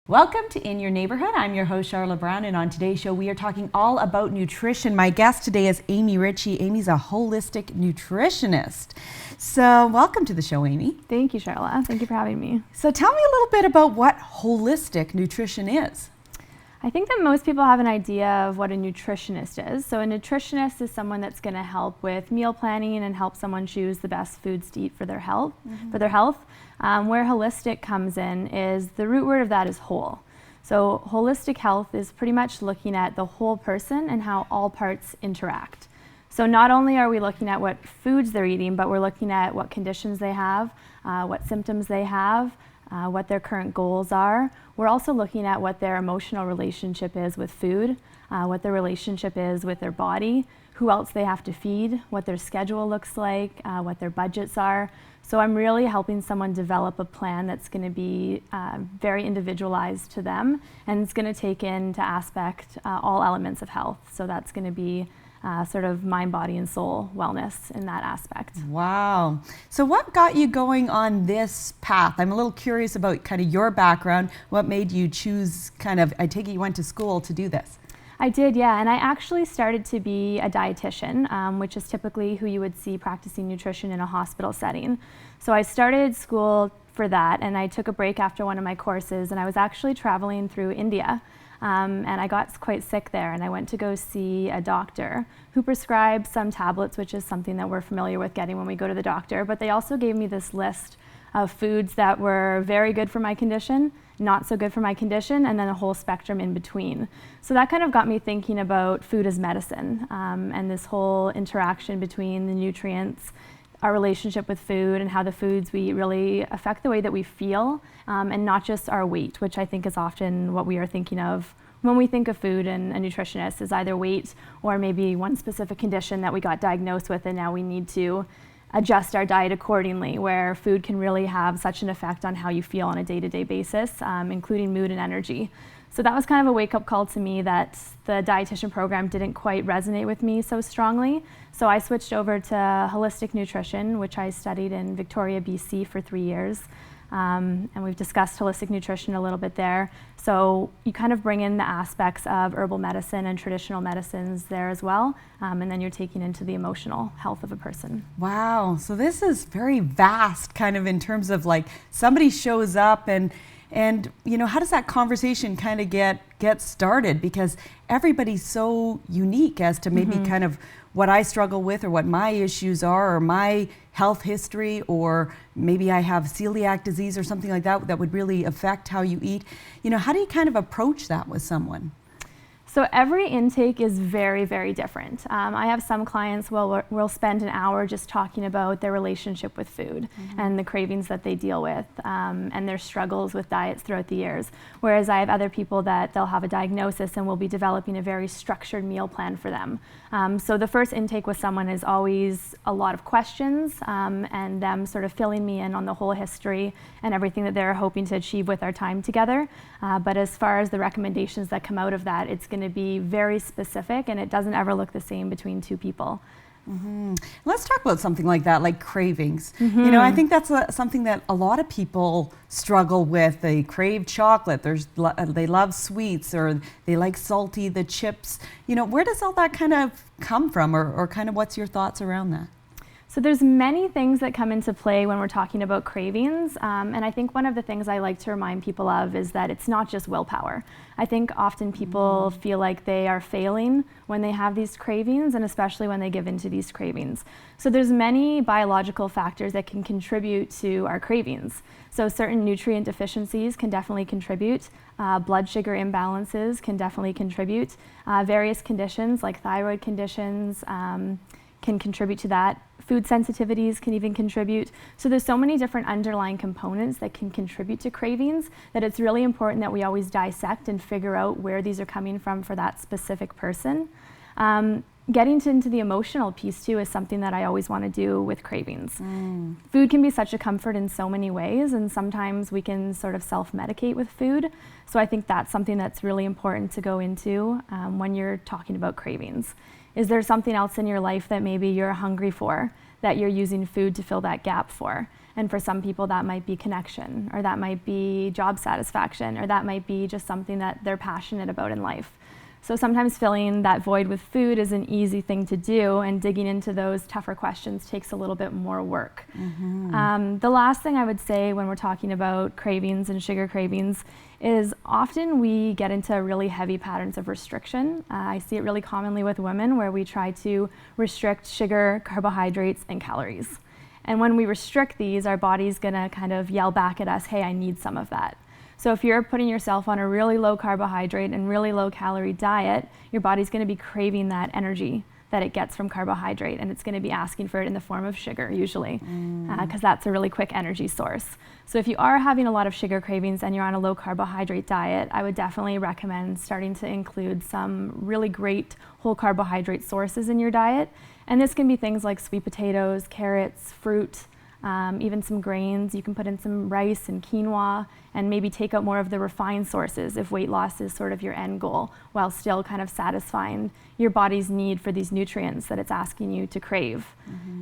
Welcome to In Your Neighborhood. I'm your host, Charlotte Brown, and on today's show, we are talking all about nutrition. My guest today is Amy Ritchie. Amy's a holistic nutritionist. So welcome to the show, Amy. Thank you, Charlotte. Thank you for having me. So tell me a little bit about what holistic nutrition is. I think that most people have an idea of what a nutritionist is. So a nutritionist is someone that's going to help with meal planning and help someone choose the best foods to eat for their health. Where holistic comes in is the root word of that is whole. So holistic health is pretty much looking at the whole person and how all parts interact. So not only are we looking at what foods they're eating, but we're looking at what conditions they have, what symptoms they have, what their current goals are. We're also looking at what their emotional relationship is with food, what their relationship is with their body, who else they have to feed, what their schedule looks like, what their budgets are. So I'm really helping someone develop a plan that's going to be very individualized to them, and it's going to take into aspect all elements of health. So that's going to be sort of mind, body, and soul wellness in that aspect. Wow. So what got you going on this path? I'm a little curious about kind of your background. What made you choose I take it you went to school to do this? I did, yeah, and I actually started to be a dietitian, which is typically who you would see practicing nutrition in a hospital setting. So I started school for that, and I took a break after one of my courses, and I was actually traveling through India, and I got quite sick there, and I went to go see a doctor who prescribed some tablets, which is something that we're familiar with getting when we go to the doctor, but they also gave me this list of foods that were very good for my condition, not so good for my condition, and then a whole spectrum in between. So that kind of got me thinking about food as medicine, and this whole interaction between the nutrients, our relationship with food, and how the foods we eat really affect the way that we feel, and not just our weight, which I think is often what we are thinking of when we think of food and a nutritionist, is either weight or maybe one specific condition that we got diagnosed with and now we need to adjust our diet accordingly, where food can really have such an effect on how you feel on a day-to-day basis, including mood and energy. So that was kind of a wake-up call to me that the dietitian program didn't quite resonate with me so strongly. So I switched over to holistic nutrition, which I studied in Victoria, BC for 3 years. And we've discussed holistic nutrition a little bit there. So you kind of bring in the aspects of herbal medicine and traditional medicines there as well. And then you're taking into the emotional health of a person. Wow. So this is very vast kind of in terms of like somebody shows up and you know, how does that conversation kind of get started? Because everybody's so unique as to maybe kind of what I struggle with or what my issues are or my health history, or maybe I have celiac disease or something like that that would really affect how you eat. You know, how do you kind of approach that with someone? So every intake is very, very different. I have some clients will spend an hour just talking about their relationship with food and the cravings that they deal with and their struggles with diets throughout the years. Whereas I have other people that they'll have a diagnosis and we'll be developing a very structured meal plan for them. So the first intake with someone is always a lot of questions and them sort of filling me in on the whole history and everything that they're hoping to achieve with our time together. But as far as the recommendations that come out of that, it's going to be very specific, and it doesn't ever look the same between two people. Let's talk about something like that, like cravings. You know, I think that's something that a lot of people struggle with. They crave chocolate, they love sweets, or they like salty, the chips. You know, where does all that kind of come from, or kind of what's your thoughts around that? So there's many things that come into play when we're talking about cravings, and I think one of the things I like to remind people of is that it's not just willpower. I think often people feel like they are failing when they have these cravings, and especially when they give into these cravings. So there's many biological factors that can contribute to our cravings. So certain nutrient deficiencies can definitely contribute. Blood sugar imbalances can definitely contribute. Various conditions like thyroid conditions can contribute to that. Food sensitivities can even contribute. So there's so many different underlying components that can contribute to cravings that it's really important that we always dissect and figure out where these are coming from for that specific person. Getting into the emotional piece too is something that I always want to do with cravings. Food can be such a comfort in so many ways, and sometimes we can sort of self-medicate with food. So I think that's something that's really important to go into when you're talking about cravings. Is there something else in your life that maybe you're hungry for, that you're using food to fill that gap for? And for some people that might be connection, or that might be job satisfaction, or that might be just something that they're passionate about in life. So sometimes filling that void with food is an easy thing to do, and digging into those tougher questions takes a little bit more work. The last thing I would say when we're talking about cravings and sugar cravings is often we get into really heavy patterns of restriction. I see it really commonly with women where we try to restrict sugar, carbohydrates, and calories. And when we restrict these, our body's gonna kind of yell back at us, hey, I need some of that. So if you're putting yourself on a really low carbohydrate and really low calorie diet, your body's going to be craving that energy that it gets from carbohydrate, and it's going to be asking for it in the form of sugar usually, because that's a really quick energy source. So if you are having a lot of sugar cravings and you're on a low carbohydrate diet, I would definitely recommend starting to include some really great whole carbohydrate sources in your diet. And this can be things like sweet potatoes, carrots, fruit, even some grains. You can put in some rice and quinoa, and maybe take out more of the refined sources if weight loss is sort of your end goal, while still kind of satisfying your body's need for these nutrients that it's asking you to crave.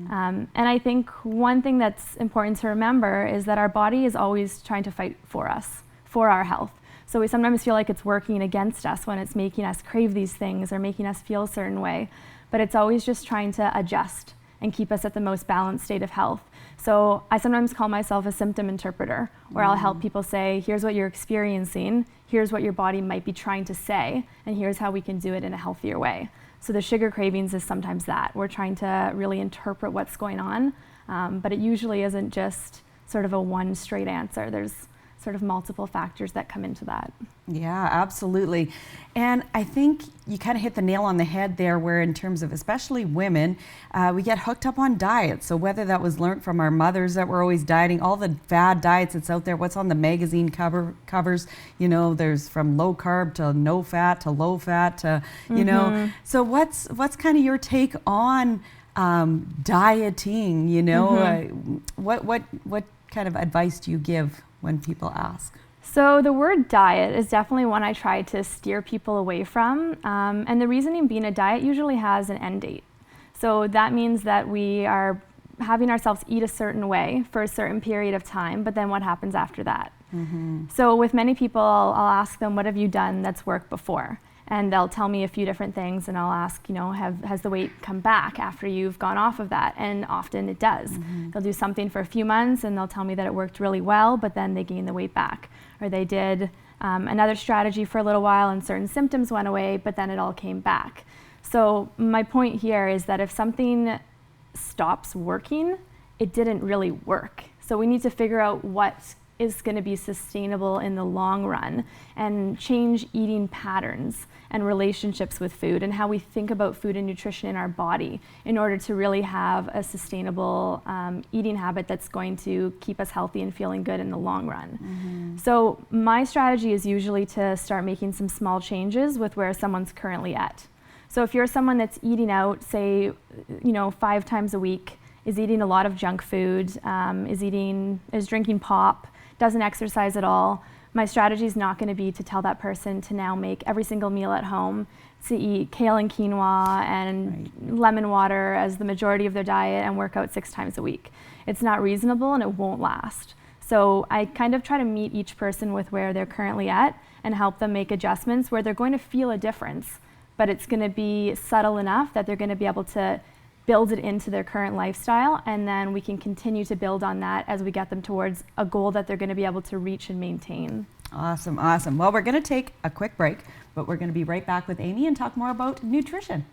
And I think one thing that's important to remember is that our body is always trying to fight for us, for our health. So we sometimes feel like it's working against us when it's making us crave these things or making us feel a certain way, but it's always just trying to adjust and keep us at the most balanced state of health. So I sometimes call myself a symptom interpreter, where I'll help people say, here's what you're experiencing, here's what your body might be trying to say, and here's how we can do it in a healthier way. So the sugar cravings is sometimes that. We're trying to really interpret what's going on, but it usually isn't just sort of a one straight answer. There's sort of multiple factors that come into that. Yeah, absolutely. And I think you kind of hit the nail on the head there, where in terms of especially women, we get hooked up on diets. So whether that was learned from our mothers that were always dieting, all the fad diets that's out there, what's on the magazine covers, you know, there's from low carb to no fat to low fat to, you know. So what's kind of your take on dieting, you know? What kind of advice do you give when people ask? So the word diet is definitely one I try to steer people away from. And the reasoning being, a diet usually has an end date. So that means that we are having ourselves eat a certain way for a certain period of time, but then what happens after that? So with many people, I'll ask them, what have you done that's worked before? And they'll tell me a few different things, and I'll ask, you know, has the weight come back after you've gone off of that? And often it does. They'll do something for a few months and they'll tell me that it worked really well, but then they gain the weight back. Or they did another strategy for a little while and certain symptoms went away, but then it all came back. So my point here is that if something stops working, it didn't really work. So we need to figure out what is going to be sustainable in the long run, and change eating patterns and relationships with food and how we think about food and nutrition in our body in order to really have a sustainable eating habit that's going to keep us healthy and feeling good in the long run. So my strategy is usually to start making some small changes with where someone's currently at. So if you're someone that's eating out, say, you know, 5 times a week, is eating a lot of junk food, is drinking pop, doesn't exercise at all, my strategy is not going to be to tell that person to now make every single meal at home, to eat kale and quinoa and lemon water as the majority of their diet and work out 6 times a week. It's not reasonable and it won't last. So I kind of try to meet each person with where they're currently at and help them make adjustments where they're going to feel a difference, but it's going to be subtle enough that they're going to be able to build it into their current lifestyle, and then we can continue to build on that as we get them towards a goal that they're going to be able to reach and maintain. Awesome, awesome. Well, we're going to take a quick break, but we're going to be right back with Amy and talk more about nutrition.